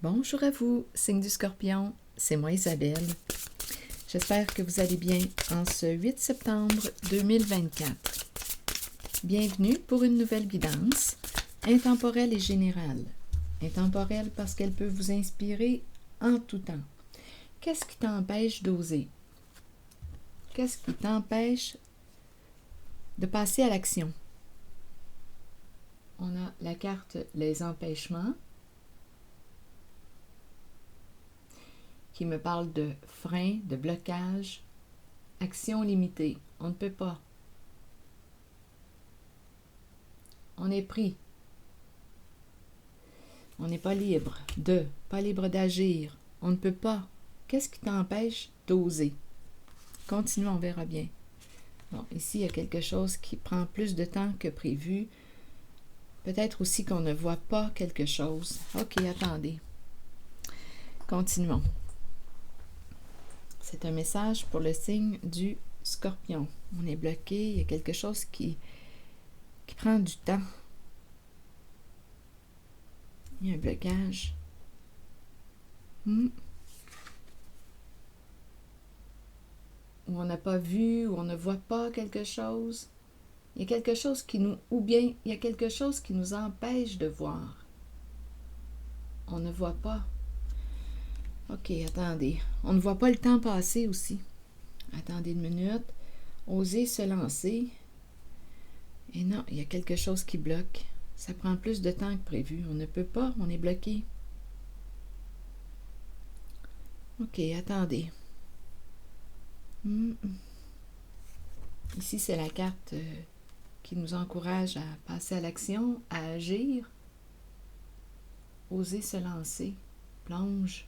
Bonjour à vous, signe du Scorpion, c'est moi Isabelle. J'espère que vous allez bien en ce 8 septembre 2024. Bienvenue pour une nouvelle guidance, intemporelle et générale. Intemporelle parce qu'elle peut vous inspirer en tout temps. Qu'est-ce qui t'empêche d'oser? Qu'est-ce qui t'empêche de passer à l'action? On a la carte Les empêchements, qui me parle de frein, de blocage, action limitée. On ne peut pas. On est pris. On n'est pas libre pas libre d'agir. On ne peut pas. Qu'est-ce qui t'empêche d'oser? Continuons, on verra bien. Bon, ici, il y a quelque chose qui prend plus de temps que prévu. Peut-être aussi qu'on ne voit pas quelque chose. Ok, attendez. Continuons. C'est un message pour le signe du Scorpion. On est bloqué, il y a quelque chose qui prend du temps. Il y a un blocage. Où on n'a pas vu, où on ne voit pas quelque chose. Il y a quelque chose qui nous... Ou bien, il y a quelque chose qui nous empêche de voir. On ne voit pas. Ok, attendez. On ne voit pas le temps passer aussi. Attendez une minute. Oser se lancer. Et non, il y a quelque chose qui bloque. Ça prend plus de temps que prévu. On ne peut pas, on est bloqué. Ok, attendez. Ici, c'est la carte qui nous encourage à passer à l'action, à agir. Oser se lancer. Plonge.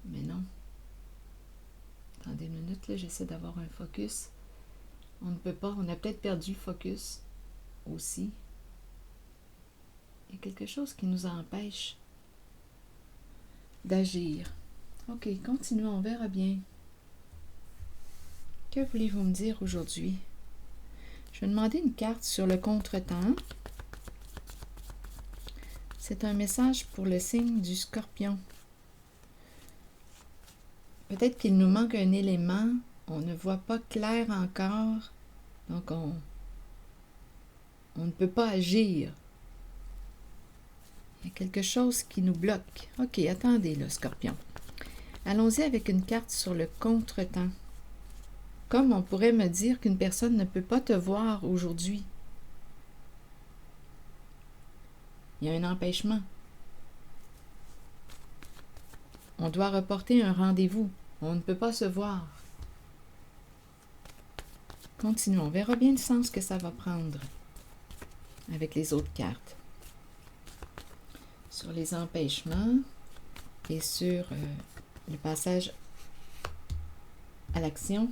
Mais non. Attendez une minute, là, j'essaie d'avoir un focus. On ne peut pas, on a peut-être perdu le focus aussi. Il y a quelque chose qui nous empêche d'agir. Ok, continuons, on verra bien. Que voulez-vous me dire aujourd'hui? Je vais demander une carte sur le contretemps. C'est un message pour le signe du Scorpion. Peut-être qu'il nous manque un élément, on ne voit pas clair encore, donc on ne peut pas agir. Il y a quelque chose qui nous bloque. Ok, attendez là, Scorpion. Allons-y avec une carte sur le contretemps. Comme on pourrait me dire qu'une personne ne peut pas te voir aujourd'hui. Il y a un empêchement. On doit reporter un rendez-vous. On ne peut pas se voir. Continuons. On verra bien le sens que ça va prendre avec les autres cartes. Sur les empêchements et sur le passage à l'action.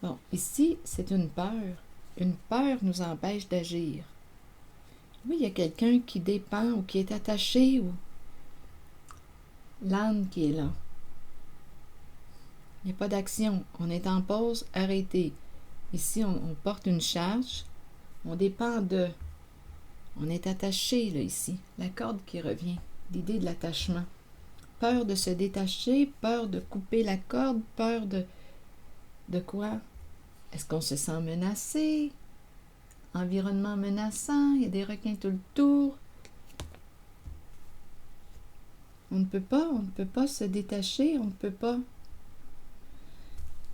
Bon, ici, c'est une peur. Une peur nous empêche d'agir. Oui, il y a quelqu'un qui dépend ou qui est attaché ou l'âne qui est là. Il n'y a pas d'action. On est en pause, arrêté. Ici, on porte une charge. On dépend de... On est attaché, là, ici. La corde qui revient. L'idée de l'attachement. Peur de se détacher, peur de couper la corde, peur de... De quoi? Est-ce qu'on se sent menacé? Environnement menaçant, il y a des requins tout le tour. On ne peut pas se détacher, on ne peut pas.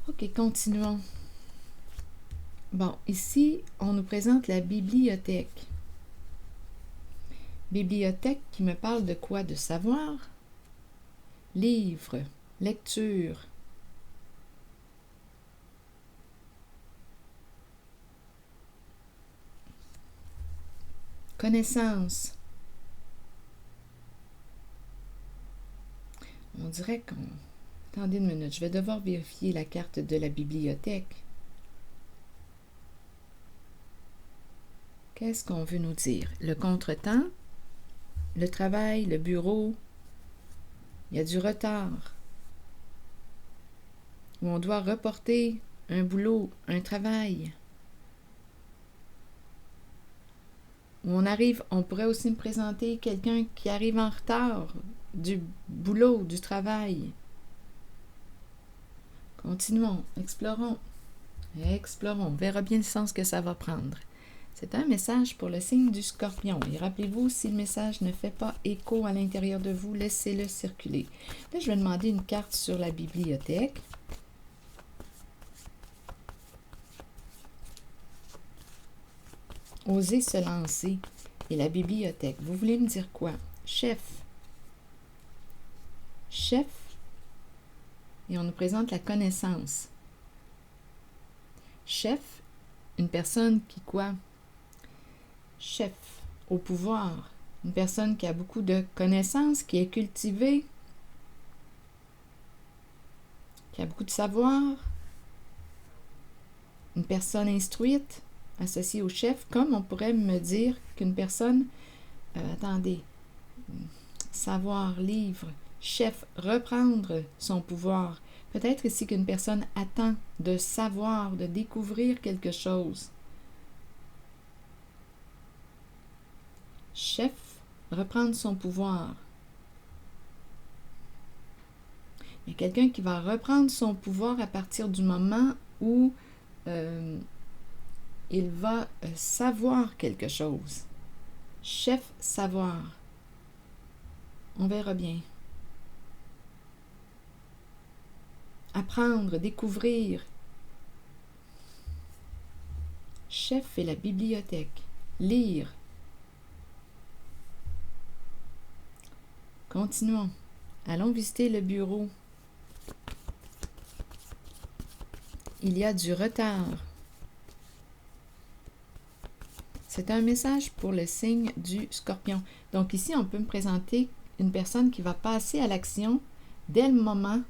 Ok, continuons. Bon, ici, on nous présente la bibliothèque. Bibliothèque qui me parle de quoi? De savoir? Livre, lecture. Connaissance. On dirait qu'on... Attendez une minute, je vais devoir vérifier la carte de la bibliothèque. Qu'est-ce qu'on veut nous dire? Le contretemps, le travail, le bureau, il y a du retard. Où on doit reporter un boulot, un travail. Où on pourrait aussi me présenter quelqu'un qui arrive en retard, du boulot, du travail. Continuons, explorons, on verra bien le sens que ça va prendre. C'est un message pour le signe du Scorpion. Et rappelez-vous, si le message ne fait pas écho à l'intérieur de vous, laissez-le circuler. Là, je vais demander une carte sur la bibliothèque. Osez se lancer. Et la bibliothèque, vous voulez me dire quoi? Chef. Chef. Et on nous présente la connaissance. Chef, une personne qui quoi? Chef, au pouvoir. Une personne qui a beaucoup de connaissances, qui est cultivée, qui a beaucoup de savoir. Une personne instruite, associée au chef, comme on pourrait me dire qu'une personne, savoir, livre, chef, reprendre son pouvoir. Peut-être ici qu'une personne attend de savoir, de découvrir quelque chose. Chef, reprendre son pouvoir. Il y a quelqu'un qui va reprendre son pouvoir à partir du moment où il va savoir quelque chose. Chef, savoir. On verra bien. Apprendre, découvrir. Chef et la bibliothèque. Lire. Continuons. Allons visiter le bureau. Il y a du retard. C'est un message pour le signe du Scorpion. Donc ici, on peut me présenter une personne qui va passer à l'action dès le moment,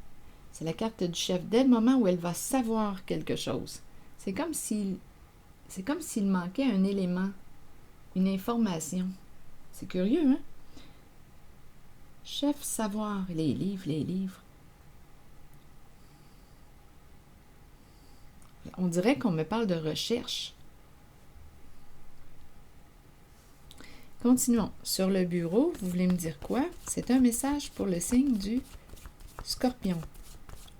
c'est la carte du chef, dès le moment où elle va savoir quelque chose. C'est comme s'il manquait un élément, une information. C'est curieux, hein? Chef, savoir, les livres. On dirait qu'on me parle de recherche. Continuons. Sur le bureau, vous voulez me dire quoi? C'est un message pour le signe du Scorpion.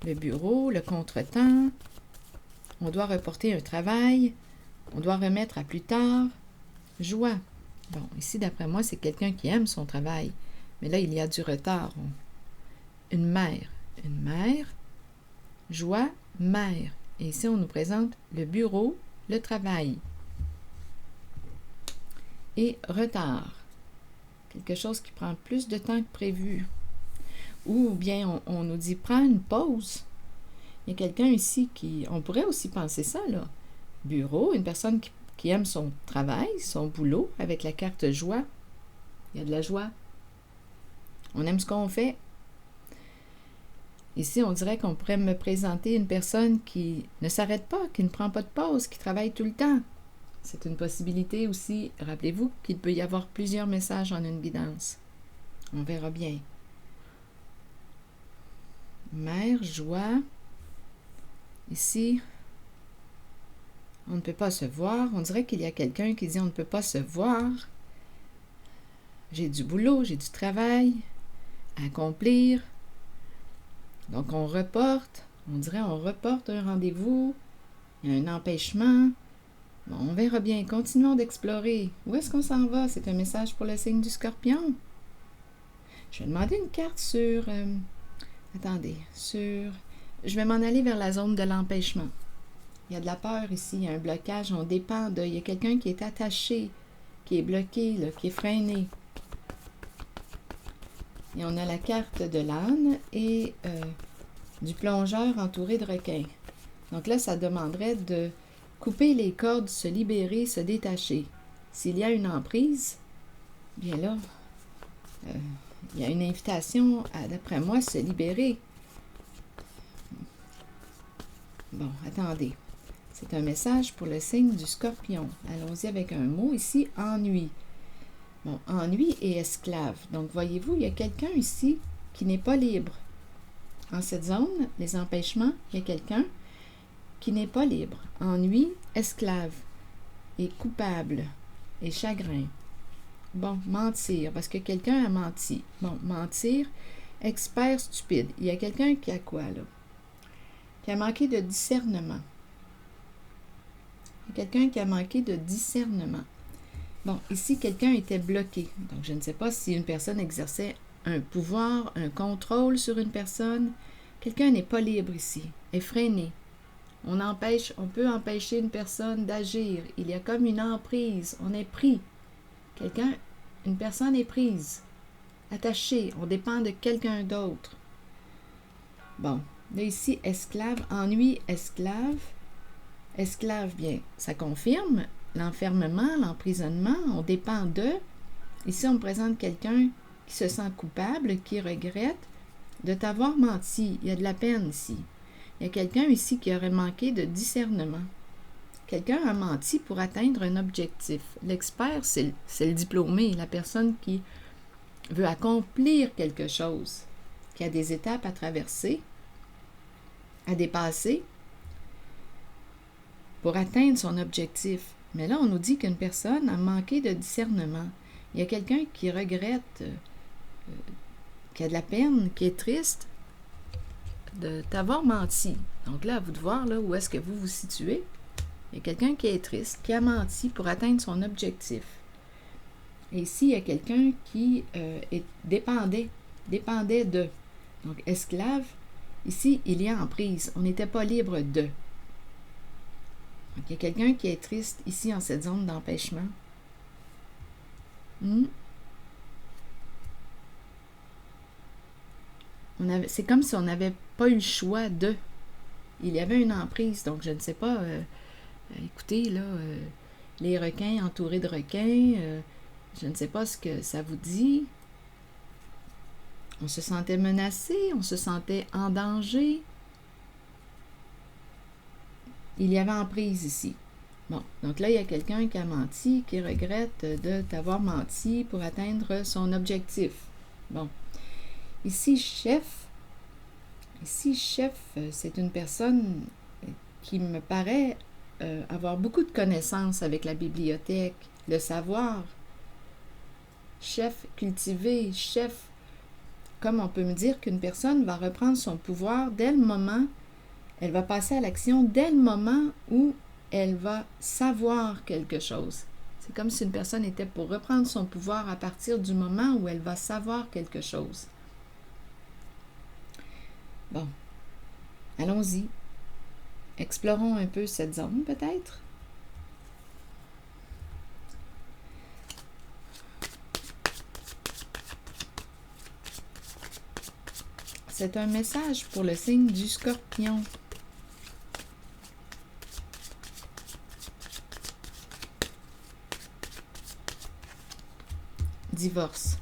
Le bureau, le contretemps, on doit reporter un travail, on doit remettre à plus tard. Joie. Bon, ici, d'après moi, c'est quelqu'un qui aime son travail. Mais là, il y a du retard. Une mère. Joie, mère. Et ici, on nous présente le bureau, le travail. Et retard. Quelque chose qui prend plus de temps que prévu. Ou bien on nous dit prends une pause. Il y a quelqu'un ici on pourrait aussi penser ça, là. Bureau, une personne qui aime son travail, son boulot, avec la carte joie. Il y a de la joie. On aime ce qu'on fait. Ici, on dirait qu'on pourrait me présenter une personne qui ne s'arrête pas, qui ne prend pas de pause, qui travaille tout le temps. C'est une possibilité aussi. Rappelez-vous qu'il peut y avoir plusieurs messages en une guidance. On verra bien. Mère, joie. Ici, on ne peut pas se voir. On dirait qu'il y a quelqu'un qui dit on ne peut pas se voir. J'ai du boulot, j'ai du travail à accomplir. Donc, on reporte. On dirait on reporte un rendez-vous. Il y a un empêchement. Bon, on verra bien. Continuons d'explorer. Où est-ce qu'on s'en va? C'est un message pour le signe du Scorpion. Je vais demander une carte sur... Je vais m'en aller vers la zone de l'empêchement. Il y a de la peur ici, il y a un blocage, on dépend de... Il y a quelqu'un qui est attaché, qui est bloqué, là, qui est freiné. Et on a la carte de l'âne et du plongeur entouré de requins. Donc là, ça demanderait de couper les cordes, se libérer, se détacher. S'il y a une emprise, bien là, il y a une invitation à, d'après moi, se libérer. Bon, attendez. C'est un message pour le signe du Scorpion. Allons-y avec un mot ici, ennui. Bon, ennui et esclave. Donc, voyez-vous, il y a quelqu'un ici qui n'est pas libre. En cette zone, les empêchements, il y a quelqu'un qui n'est pas libre. Ennui, esclave et coupable et chagrin. Bon, mentir, parce que quelqu'un a menti. Bon, mentir, expert stupide. Il y a quelqu'un qui a quoi, là? Qui a manqué de discernement. Il y a quelqu'un qui a manqué de discernement. Bon, ici, quelqu'un était bloqué. Donc, je ne sais pas si une personne exerçait un pouvoir, un contrôle sur une personne. Quelqu'un n'est pas libre ici, est freiné. On peut empêcher une personne d'agir. Il y a comme une emprise. On est pris. Une personne est prise, attachée. On dépend de quelqu'un d'autre. Bon, là ici, esclave, ennui, esclave. Esclave, bien, ça confirme l'enfermement, l'emprisonnement. On dépend d'eux. Ici, on me présente quelqu'un qui se sent coupable, qui regrette de t'avoir menti. Il y a de la peine ici. Il y a quelqu'un ici qui aurait manqué de discernement. Quelqu'un a menti pour atteindre un objectif. L'expert, c'est le diplômé, la personne qui veut accomplir quelque chose, qui a des étapes à traverser, à dépasser pour atteindre son objectif. Mais là, on nous dit qu'une personne a manqué de discernement. Il y a quelqu'un qui regrette, qui a de la peine, qui est triste de t'avoir menti. Donc là, à vous de voir là, où est-ce que vous vous situez. Il y a quelqu'un qui est triste, qui a menti pour atteindre son objectif. Et ici, il y a quelqu'un qui dépendait de. Donc, esclave, ici, il y a emprise. On n'était pas libre de. Donc, il y a quelqu'un qui est triste ici en cette zone d'empêchement. C'est comme si on n'avait pas eu le choix de. Il y avait une emprise, donc je ne sais pas. Écoutez, là, les requins entourés de requins, je ne sais pas ce que ça vous dit. On se sentait menacé, on se sentait en danger. Il y avait emprise ici. Bon, donc là, il y a quelqu'un qui a menti, qui regrette de t'avoir menti pour atteindre son objectif. Bon. Ici, chef, c'est une personne qui me paraît avoir beaucoup de connaissances avec la bibliothèque, le savoir. Chef cultivé, chef, comme on peut me dire qu'une personne va reprendre son pouvoir dès le moment, elle va passer à l'action dès le moment où elle va savoir quelque chose. C'est comme si une personne était pour reprendre son pouvoir à partir du moment où elle va savoir quelque chose. Bon, allons-y. Explorons un peu cette zone, peut-être. C'est un message pour le signe du Scorpion. Divorce.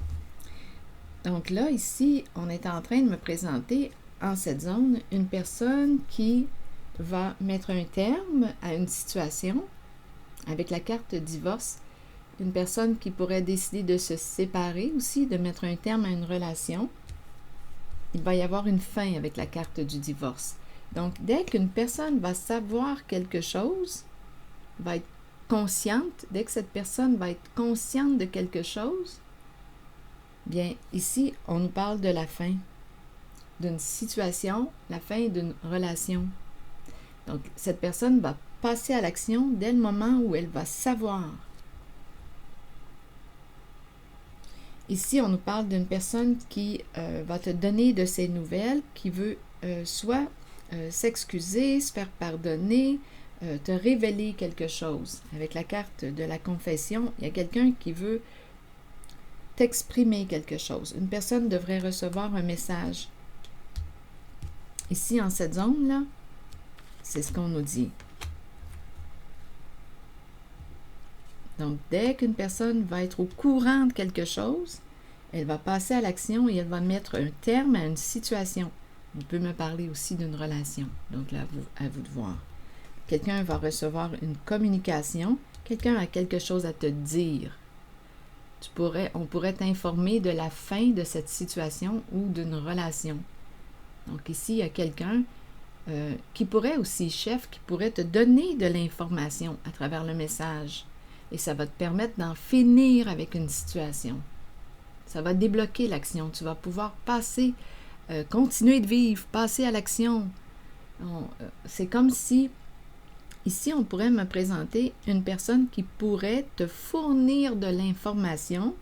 Donc là, ici, on est en train de me présenter en cette zone une personne qui va mettre un terme à une situation avec la carte divorce. Une personne qui pourrait décider de se séparer aussi, de mettre un terme à une relation. Il va y avoir une fin avec la carte du divorce. Donc, dès qu'une personne va savoir quelque chose, va être consciente, dès que cette personne va être consciente de quelque chose, bien, ici, on nous parle de la fin d'une situation, la fin d'une relation. Donc, cette personne va passer à l'action dès le moment où elle va savoir. Ici, on nous parle d'une personne qui va te donner de ses nouvelles, qui veut soit s'excuser, se faire pardonner, te révéler quelque chose. Avec la carte de la confession, il y a quelqu'un qui veut t'exprimer quelque chose. Une personne devrait recevoir un message. Ici, en cette zone-là, c'est ce qu'on nous dit. Donc, dès qu'une personne va être au courant de quelque chose, elle va passer à l'action et elle va mettre un terme à une situation. On peut me parler aussi d'une relation. Donc, là, à vous de voir. Quelqu'un va recevoir une communication. Quelqu'un a quelque chose à te dire. On pourrait t'informer de la fin de cette situation ou d'une relation. Donc, ici, il y a quelqu'un qui pourrait aussi, chef, qui pourrait te donner de l'information à travers le message. et ça va te permettre d'en finir avec une situation. Ça va débloquer l'action. Tu vas pouvoir passer, continuer de vivre, passer à l'action. C'est comme si, ici, on pourrait me présenter une personne qui pourrait te fournir de l'information.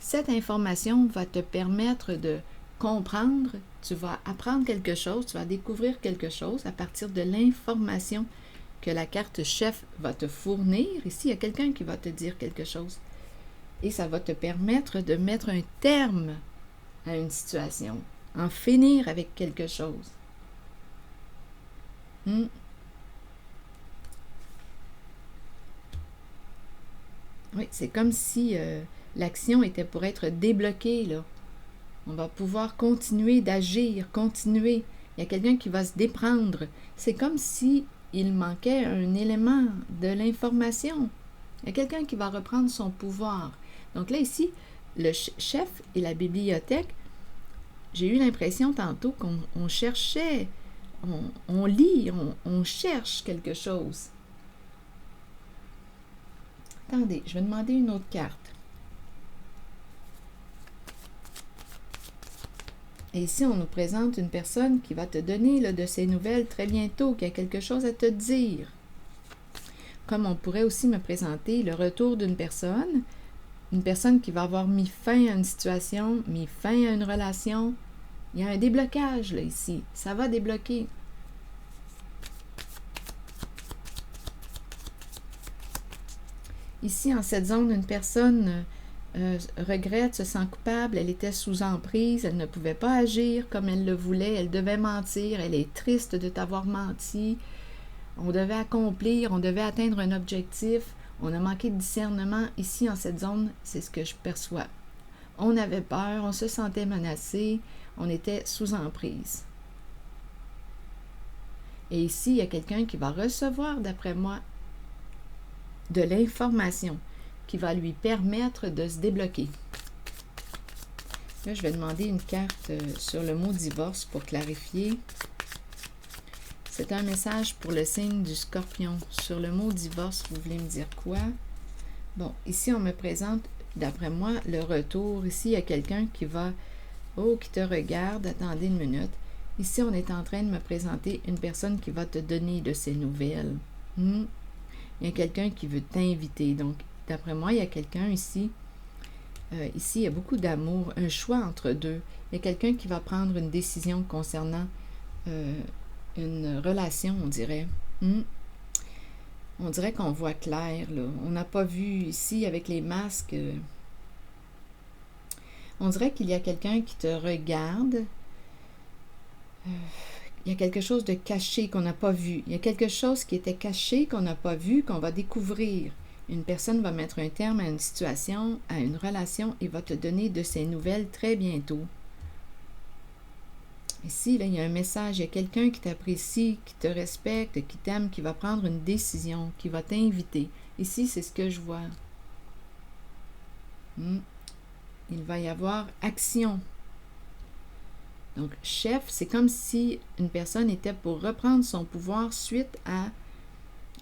Cette information va te permettre de comprendre, tu vas apprendre quelque chose, tu vas découvrir quelque chose à partir de l'information que la carte chef va te fournir. Ici, il y a quelqu'un qui va te dire quelque chose. Et ça va te permettre de mettre un terme à une situation, en finir avec quelque chose. Oui, c'est comme si l'action était pour être débloquée, là. On va pouvoir continuer d'agir, continuer. Il y a quelqu'un qui va se déprendre. C'est comme si il manquait un élément de l'information. Il y a quelqu'un qui va reprendre son pouvoir. Donc là, ici, le chef et la bibliothèque, j'ai eu l'impression tantôt qu'on cherchait, on lit, on cherche quelque chose. Attendez, je vais demander une autre carte. Et ici, on nous présente une personne qui va te donner là, de ses nouvelles très bientôt, qui a quelque chose à te dire. Comme on pourrait aussi me présenter le retour d'une personne, une personne qui va avoir mis fin à une situation, mis fin à une relation. Il y a un déblocage là ici. Ça va débloquer. Ici, en cette zone, une personne regrette, se sent coupable, elle était sous emprise, elle ne pouvait pas agir comme elle le voulait, elle devait mentir, elle est triste de t'avoir menti, on devait accomplir, on devait atteindre un objectif, on a manqué de discernement. Ici, en cette zone, c'est ce que je perçois. On avait peur, on se sentait menacé, on était sous emprise. Et ici, il y a quelqu'un qui va recevoir, d'après moi, de l'information qui va lui permettre de se débloquer. Là, je vais demander une carte sur le mot divorce pour clarifier. C'est un message pour le signe du Scorpion. Sur le mot divorce, vous voulez me dire quoi? Bon, ici, on me présente, d'après moi, le retour. Ici, il y a quelqu'un qui va... Oh, qui te regarde. Attendez une minute. Ici, on est en train de me présenter une personne qui va te donner de ses nouvelles. Il y a quelqu'un qui veut t'inviter. Donc, d'après moi, il y a quelqu'un ici. Ici, il y a beaucoup d'amour, un choix entre deux. Il y a quelqu'un qui va prendre une décision concernant une relation, on dirait. On dirait qu'on voit clair, là. On n'a pas vu ici, avec les masques. On dirait qu'il y a quelqu'un qui te regarde. Il y a quelque chose de caché qu'on n'a pas vu. Il y a quelque chose qui était caché qu'on n'a pas vu, qu'on va découvrir. Une personne va mettre un terme à une situation, à une relation, et va te donner de ses nouvelles très bientôt. Ici, là, il y a un message, il y a quelqu'un qui t'apprécie, qui te respecte, qui t'aime, qui va prendre une décision, qui va t'inviter. Ici, c'est ce que je vois. Il va y avoir action. Donc, chef, c'est comme si une personne était pour reprendre son pouvoir suite à,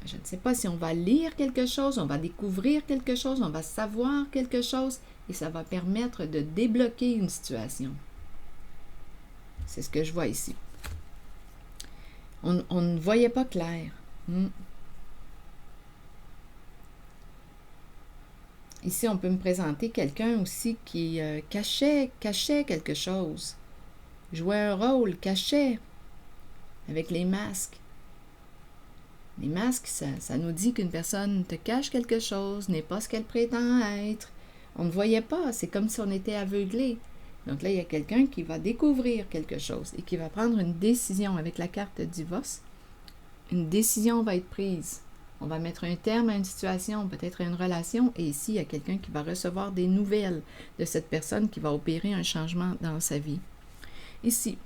je ne sais pas si on va lire quelque chose, on va découvrir quelque chose, on va savoir quelque chose, et ça va permettre de débloquer une situation. C'est ce que je vois ici. On ne voyait pas clair. Ici, on peut me présenter quelqu'un aussi qui cachait quelque chose. Jouait un rôle, cachait, avec les masques. Les masques, ça nous dit qu'une personne te cache quelque chose, n'est pas ce qu'elle prétend être. On ne voyait pas, c'est comme si on était aveuglé. Donc là, il y a quelqu'un qui va découvrir quelque chose et qui va prendre une décision avec la carte de divorce. Une décision va être prise. On va mettre un terme à une situation, peut-être à une relation, et ici, il y a quelqu'un qui va recevoir des nouvelles de cette personne qui va opérer un changement dans sa vie. Ici,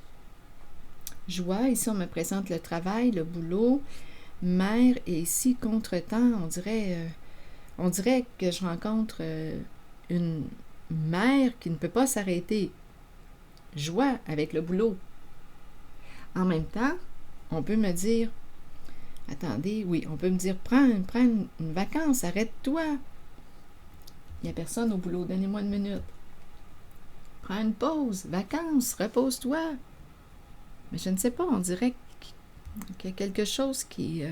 joie, ici on me présente le travail, le boulot, mère, et ici, contretemps, on dirait que je rencontre une mère qui ne peut pas s'arrêter. Joie avec le boulot. En même temps, on peut me dire, Attendez, oui, on peut me dire, prends une vacance, arrête-toi. Il n'y a personne au boulot, donnez-moi une minute. Prends une pause, vacances, repose-toi. Mais je ne sais pas, on dirait qu'il y a quelque chose qui...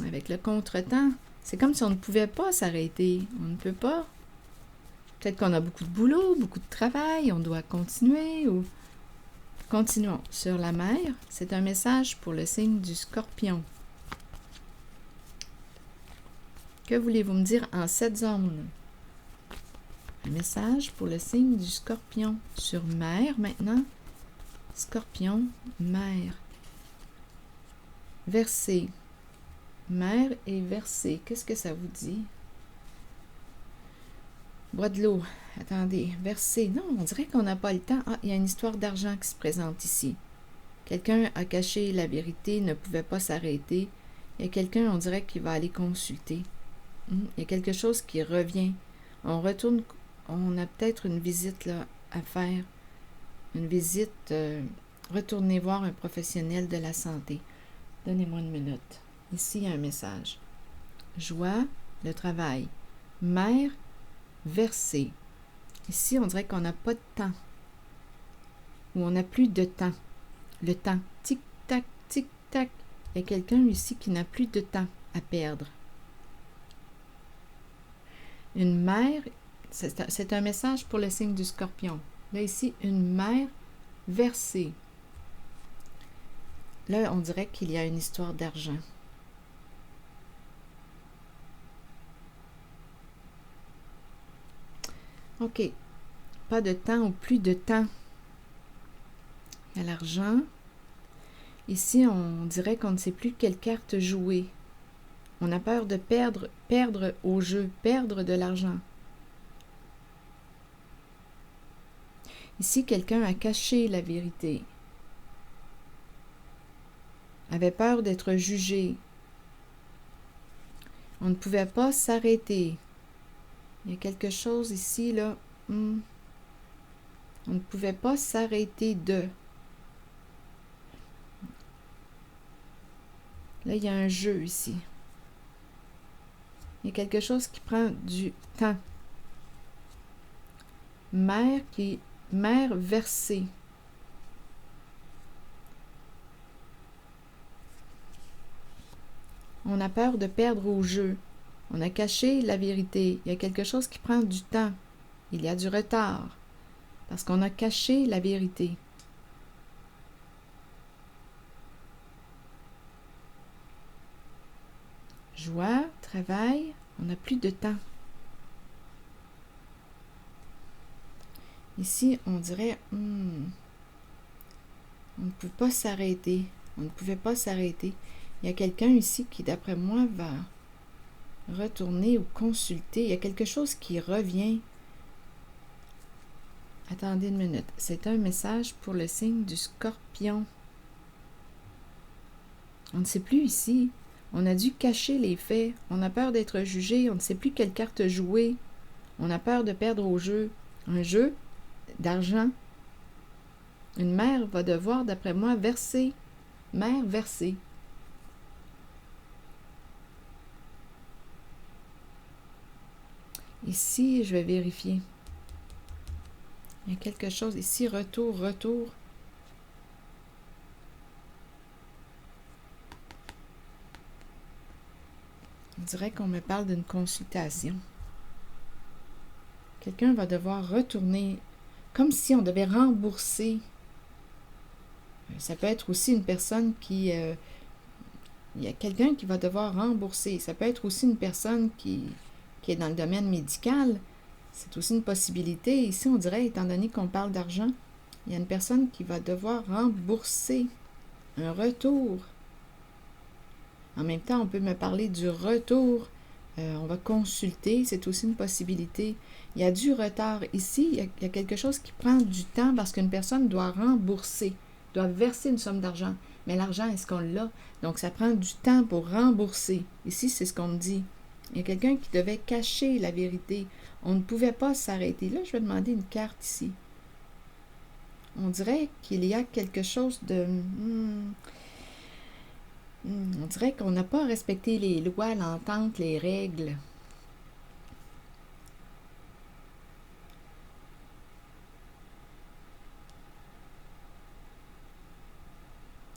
avec le contretemps, c'est comme si on ne pouvait pas s'arrêter. On ne peut pas. Peut-être qu'on a beaucoup de boulot, beaucoup de travail, on doit continuer ou... Continuons. Sur la mer, c'est un message pour le signe du Scorpion. Que voulez-vous me dire en cette zone? Un message pour le signe du Scorpion. Sur mer maintenant. Scorpion, mer. Verseau. Mer et verseau. Qu'est-ce que ça vous dit? Bois de l'eau. Attendez. Verseau. Non, on dirait qu'on n'a pas le temps. Ah, il y a une histoire d'argent qui se présente ici. Quelqu'un a caché la vérité, ne pouvait pas s'arrêter. Il y a quelqu'un, on dirait, qui va aller consulter. Il y a quelque chose qui revient. On retourne, on a peut-être une visite là, à faire. Une visite, retournez voir un professionnel de la santé. Donnez-moi une minute. Ici, il y a un message. Joie, le travail. Mer, verser. Ici, on dirait qu'on n'a pas de temps. Ou on n'a plus de temps. Le temps. Tic-tac, tic-tac. Il y a quelqu'un ici qui n'a plus de temps à perdre. Une mer, c'est un message pour le signe du Scorpion. Là, ici, une mer versée. Là, on dirait qu'il y a une histoire d'argent. OK. Pas de temps ou plus de temps. Il y a l'argent. Ici, on dirait qu'on ne sait plus quelle carte jouer. On a peur de perdre au jeu, perdre de l'argent. Ici, quelqu'un a caché la vérité. Avait peur d'être jugé. On ne pouvait pas s'arrêter. Il y a quelque chose ici, là. On ne pouvait pas s'arrêter de. Là, il y a un jeu ici. Il y a quelque chose qui prend du temps. Mer versée. On a peur de perdre au jeu. On a caché la vérité. Il y a quelque chose qui prend du temps. Il y a du retard. Parce qu'on a caché la vérité. Joie, travail, on n'a plus de temps. Ici, on dirait, on ne peut pas s'arrêter. On ne pouvait pas s'arrêter. Il y a quelqu'un ici qui, d'après moi, va retourner ou consulter. Il y a quelque chose qui revient. Attendez une minute. C'est un message pour le signe du Scorpion. On ne sait plus ici. On a dû cacher les faits. On a peur d'être jugé. On ne sait plus quelle carte jouer. On a peur de perdre au jeu. Un jeu d'argent. Une mère va devoir, d'après moi, verser. Mère verser. Ici, je vais vérifier. Il y a quelque chose ici. Retour. On dirait qu'on me parle d'une consultation. Quelqu'un va devoir retourner, comme si on devait rembourser. Ça peut être aussi une personne qui... il y a quelqu'un qui va devoir rembourser. Ça peut être aussi une personne qui est dans le domaine médical. C'est aussi une possibilité. Ici, on dirait, étant donné qu'on parle d'argent, il y a une personne qui va devoir rembourser un retour. En même temps, on peut me parler du retour. On va consulter, c'est aussi une possibilité. Il y a du retard ici, il y a quelque chose qui prend du temps parce qu'une personne doit rembourser, doit verser une somme d'argent. Mais l'argent, est-ce qu'on l'a? Donc, ça prend du temps pour rembourser. Ici, c'est ce qu'on me dit. Il y a quelqu'un qui devait cacher la vérité. On ne pouvait pas s'arrêter. Là, je vais demander une carte ici. On dirait qu'il y a quelque chose de... On dirait qu'on n'a pas respecté les lois, l'entente, les règles.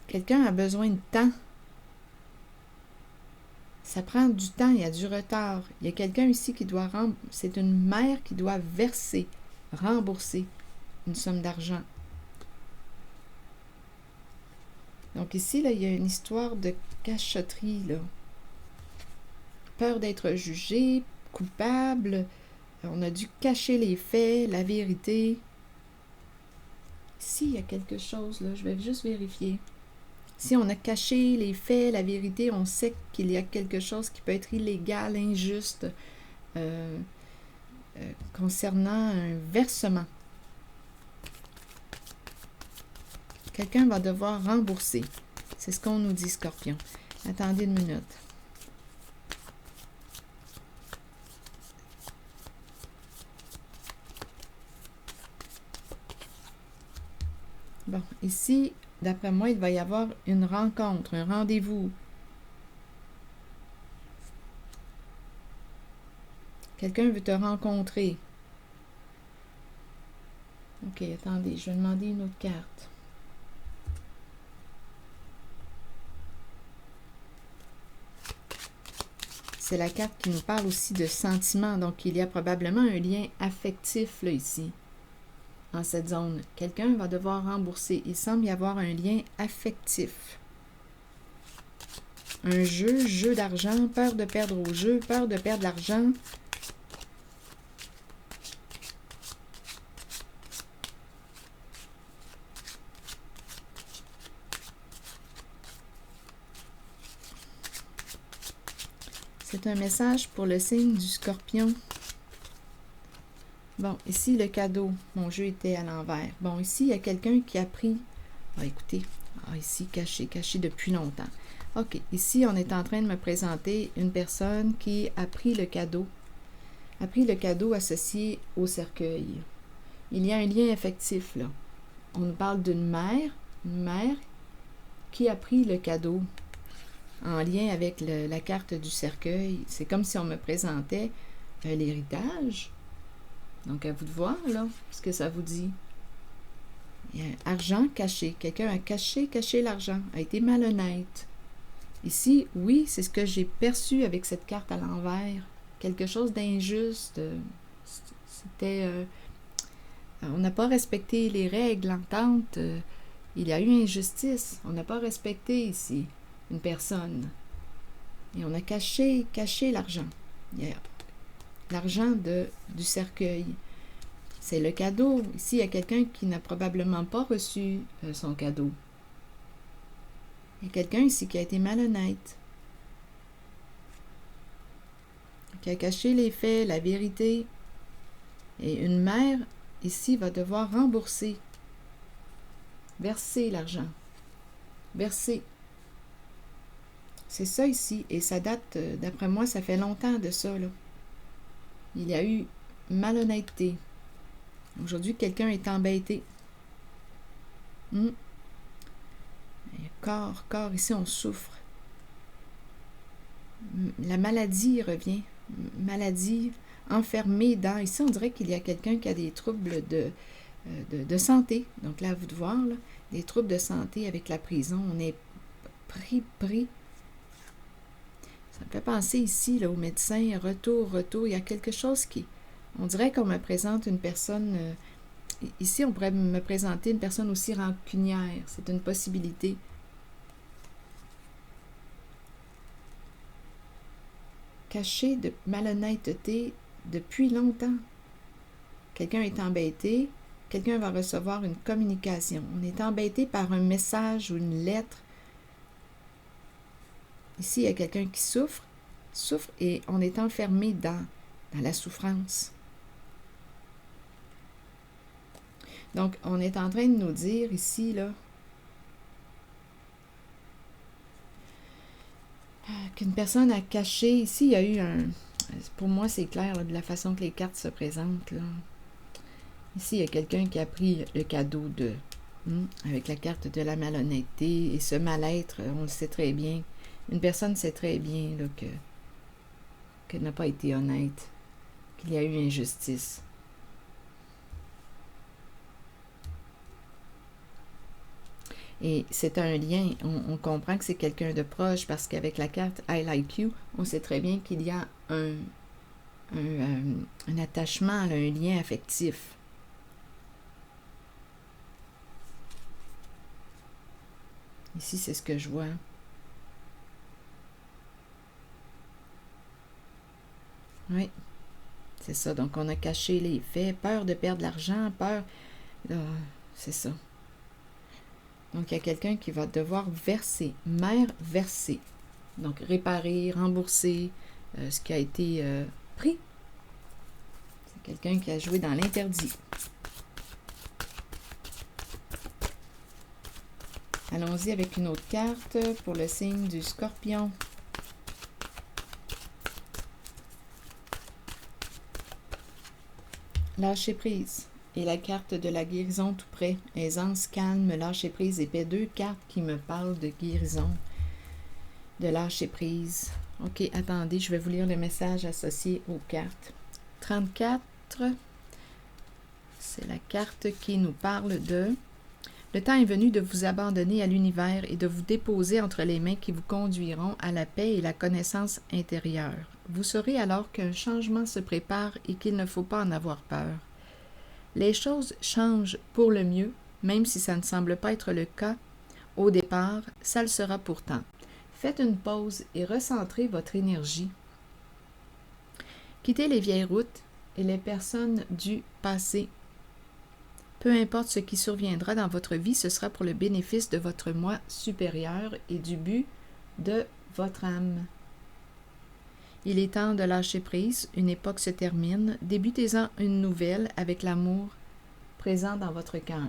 Quelqu'un a besoin de temps. Ça prend du temps, il y a du retard. Il y a quelqu'un ici qui doit c'est une mère qui doit verser, rembourser une somme d'argent. Donc ici, là, il y a une histoire de cachotterie, là. Peur d'être jugé, coupable. On a dû cacher les faits, la vérité. Ici, il y a quelque chose, là. Je vais juste vérifier. Si on a caché les faits, la vérité, on sait qu'il y a quelque chose qui peut être illégal, injuste, concernant un versement. Quelqu'un va devoir rembourser. C'est ce qu'on nous dit, Scorpion. Attendez une minute. Bon, ici, d'après moi, il va y avoir une rencontre, un rendez-vous. Quelqu'un veut te rencontrer. Ok, attendez, je vais demander une autre carte. C'est la carte qui nous parle aussi de sentiments, donc il y a probablement un lien affectif là ici, en cette zone. Quelqu'un va devoir rembourser. Il semble y avoir un lien affectif. Un jeu d'argent, peur de perdre au jeu, peur de perdre l'argent. C'est un message pour le signe du Scorpion. Bon, ici, le cadeau. Mon jeu était à l'envers. Bon, ici, il y a quelqu'un qui a pris... Ah, écoutez. Ah, ici, caché depuis longtemps. OK, ici, on est en train de me présenter une personne qui a pris le cadeau. A pris le cadeau associé au cercueil. Il y a un lien affectif, là. On nous parle d'une mère qui a pris le cadeau en lien avec la carte du cercueil. C'est comme si on me présentait l'héritage. Donc, à vous de voir, là, ce que ça vous dit. Il y a argent caché. Quelqu'un a caché l'argent, a été malhonnête. Ici, oui, c'est ce que j'ai perçu avec cette carte à l'envers. Quelque chose d'injuste. C'était... on n'a pas respecté les règles, l'entente. Il y a eu injustice. On n'a pas respecté ici une personne. Et on a caché l'argent. L'argent du cercueil. C'est le cadeau. Ici, il y a quelqu'un qui n'a probablement pas reçu son cadeau. Il y a quelqu'un ici qui a été malhonnête. Qui a caché les faits, la vérité. Et une mère, ici, va devoir rembourser. Verser l'argent. Verser. C'est ça ici. Et ça date, d'après moi, ça fait longtemps de ça, là. Il y a eu malhonnêteté. Aujourd'hui, quelqu'un est embêté. Corps, ici, on souffre. La maladie revient. Maladie enfermée dans... Ici, on dirait qu'il y a quelqu'un qui a des troubles de santé. Donc là, à vous de voir, là, des troubles de santé avec la prison. On est pris. Ça me fait penser ici, là, au médecin, retour. Il y a quelque chose qui... On dirait qu'on me présente une personne... ici, on pourrait me présenter une personne aussi rancunière. C'est une possibilité. Caché de malhonnêteté depuis longtemps. Quelqu'un est embêté. Quelqu'un va recevoir une communication. On est embêté par un message ou une lettre. Ici, il y a quelqu'un qui souffre et on est enfermé dans la souffrance. Donc, on est en train de nous dire ici, là, qu'une personne a caché, ici, il y a eu un... Pour moi, c'est clair, là, de la façon que les cartes se présentent, là. Ici, il y a quelqu'un qui a pris le cadeau avec la carte de la malhonnêteté, et ce mal-être, on le sait très bien, Une personne sait très bien là, qu'elle n'a pas été honnête, qu'il y a eu injustice. Et c'est un lien, on comprend que c'est quelqu'un de proche parce qu'avec la carte I Like You, on sait très bien qu'il y a un attachement, un lien affectif. Ici, c'est ce que je vois. Oui, c'est ça. Donc, on a caché les faits, peur de perdre l'argent, peur... c'est ça. Donc, il y a quelqu'un qui va devoir verser, mère verser. Donc, réparer, rembourser ce qui a été pris. C'est quelqu'un qui a joué dans l'interdit. Allons-y avec une autre carte pour le signe du Scorpion. Lâcher prise. Et la carte de la guérison tout près. Aisance, calme, lâcher prise et paix. 2 cartes qui me parlent de guérison, de lâcher prise. Ok, attendez, je vais vous lire le message associé aux cartes. 34, c'est la carte qui nous parle de... Le temps est venu de vous abandonner à l'univers et de vous déposer entre les mains qui vous conduiront à la paix et la connaissance intérieure. Vous saurez alors qu'un changement se prépare et qu'il ne faut pas en avoir peur. Les choses changent pour le mieux, même si ça ne semble pas être le cas. Au départ, ça le sera pourtant. Faites une pause et recentrez votre énergie. Quittez les vieilles routes et les personnes du passé. Peu importe ce qui surviendra dans votre vie, ce sera pour le bénéfice de votre moi supérieur et du but de votre âme. Il est temps de lâcher prise, une époque se termine, débutez-en une nouvelle avec l'amour présent dans votre cœur.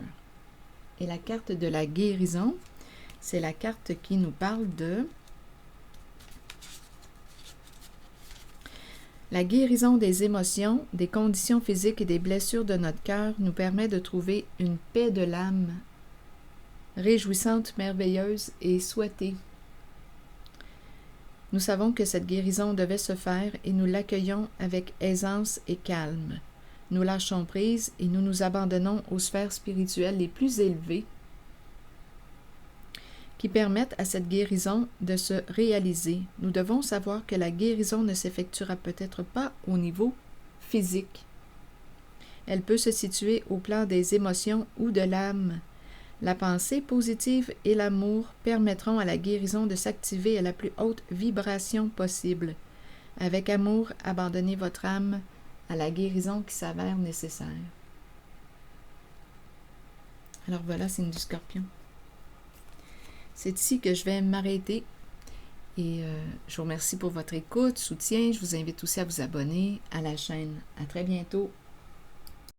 Et la carte de la guérison, c'est la carte qui nous parle de la guérison des émotions, des conditions physiques et des blessures de notre cœur nous permet de trouver une paix de l'âme, réjouissante, merveilleuse et souhaitée. Nous savons que cette guérison devait se faire et nous l'accueillons avec aisance et calme. Nous lâchons prise et nous nous abandonnons aux sphères spirituelles les plus élevées qui permettent à cette guérison de se réaliser. Nous devons savoir que la guérison ne s'effectuera peut-être pas au niveau physique. Elle peut se situer au plan des émotions ou de l'âme. La pensée positive et l'amour permettront à la guérison de s'activer à la plus haute vibration possible. Avec amour, abandonnez votre âme à la guérison qui s'avère nécessaire. Alors voilà, signe du Scorpion. C'est ici que je vais m'arrêter et je vous remercie pour votre écoute, soutien. Je vous invite aussi à vous abonner à la chaîne. À très bientôt.